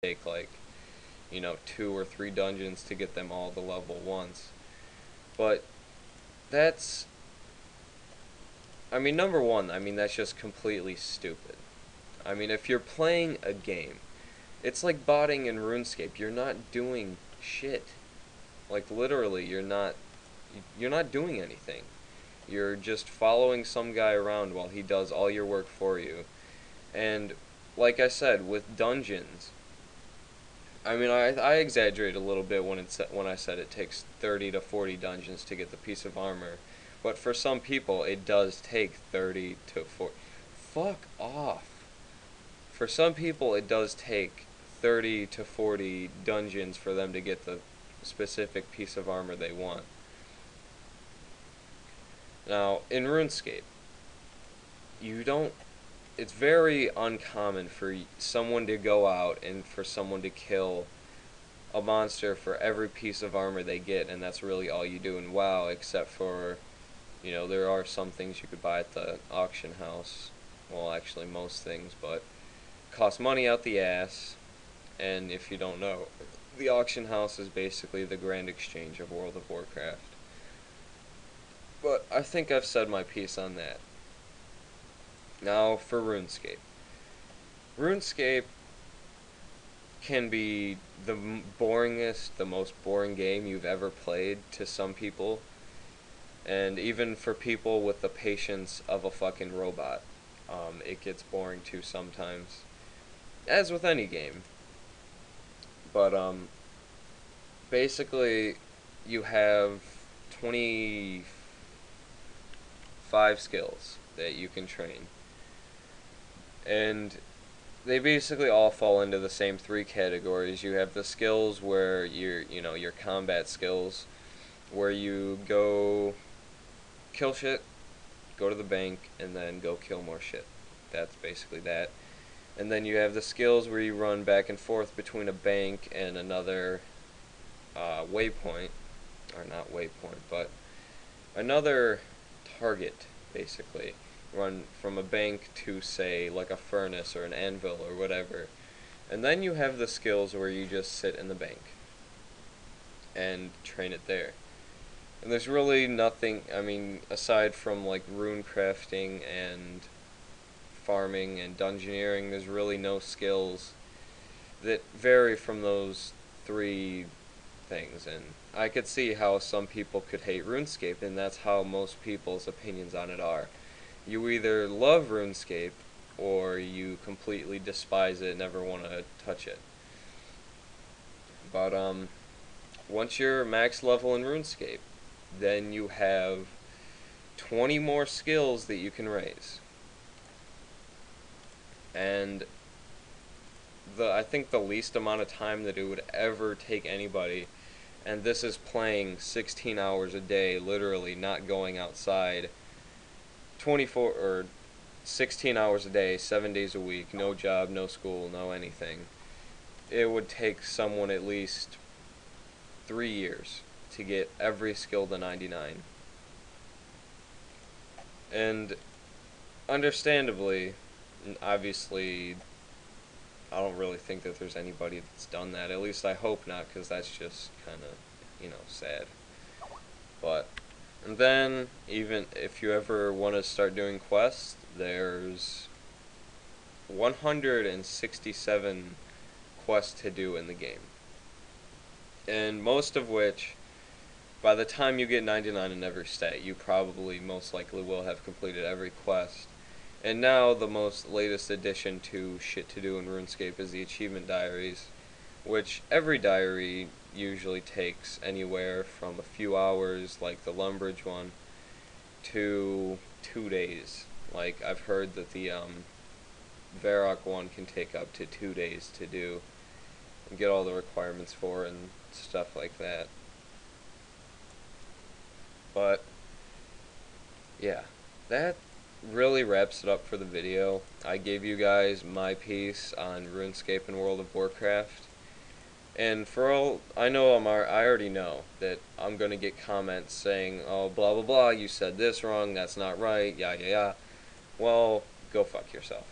take like, 2 or 3 dungeons to get them all to level once. But that's, number one, that's just completely stupid. If you're playing a game, it's like botting in RuneScape. You're not doing shit. Like, literally, you're not doing anything. You're just following some guy around while he does all your work for you. And, like I said, with dungeons, I exaggerate a little bit when I said it takes 30 to 40 dungeons to get the piece of armor. But for some people, it does take 30 to 40. Fuck off. For some people, it does take 30 to 40 dungeons for them to get the specific piece of armor they want. Now, in RuneScape, it's very uncommon for someone to go out and for someone to kill a monster for every piece of armor they get, and that's really all you do in WoW, except for, there are some things you could buy at the auction house. Well, actually most things, but cost money out the ass. And if you don't know, the auction house is basically the grand exchange of World of Warcraft. But I think I've said my piece on that. Now for RuneScape. RuneScape can be the boringest, the most boring game you've ever played to some people. And even for people with the patience of a fucking robot, it gets boring too sometimes. As with any game. But, basically, you have 25 skills that you can train. And they basically all fall into the same 3 categories. You have the skills where your combat skills, where you go kill shit, go to the bank, and then go kill more shit. That's basically that. And then you have the skills where you run back and forth between a bank and another waypoint, or not waypoint, but another target, basically. Run from a bank to, say, like a furnace or an anvil or whatever. And then you have the skills where you just sit in the bank and train it there. And there's really nothing, aside from like rune crafting and farming and dungeoneering, there's really no skills that vary from those 3 things. And I could see how some people could hate RuneScape, and that's how most people's opinions on it are. You either love RuneScape or you completely despise it and never want to touch it. But once you're max level in RuneScape, then you have 20 more skills that you can raise. And I think the least amount of time that it would ever take anybody, and this is playing 16 hours a day, literally not going outside, 24 or 16 hours a day, 7 days a week, no job, no school, no anything. It would take someone at least 3 years to get every skill to 99. And understandably, obviously, I don't really think that there's anybody that's done that. At least I hope not, because that's just kind of, sad. But, and then, even if you ever want to start doing quests, there's 167 quests to do in the game. And most of which, by the time you get 99 in every stat, you probably most likely will have completed every quest. And now the latest addition to shit to do in RuneScape is the achievement diaries, which every diary usually takes anywhere from a few hours, like the Lumbridge one, to 2 days. Like, I've heard that the Varrock one can take up to 2 days to do and get all the requirements for and stuff like that. But yeah, that really wraps it up for the video. I gave you guys my piece on RuneScape and World of Warcraft. And for all I know, I already know that I'm gonna get comments saying, "Oh, blah blah blah, you said this wrong, that's not right, yeah yeah yeah." Well, go fuck yourself.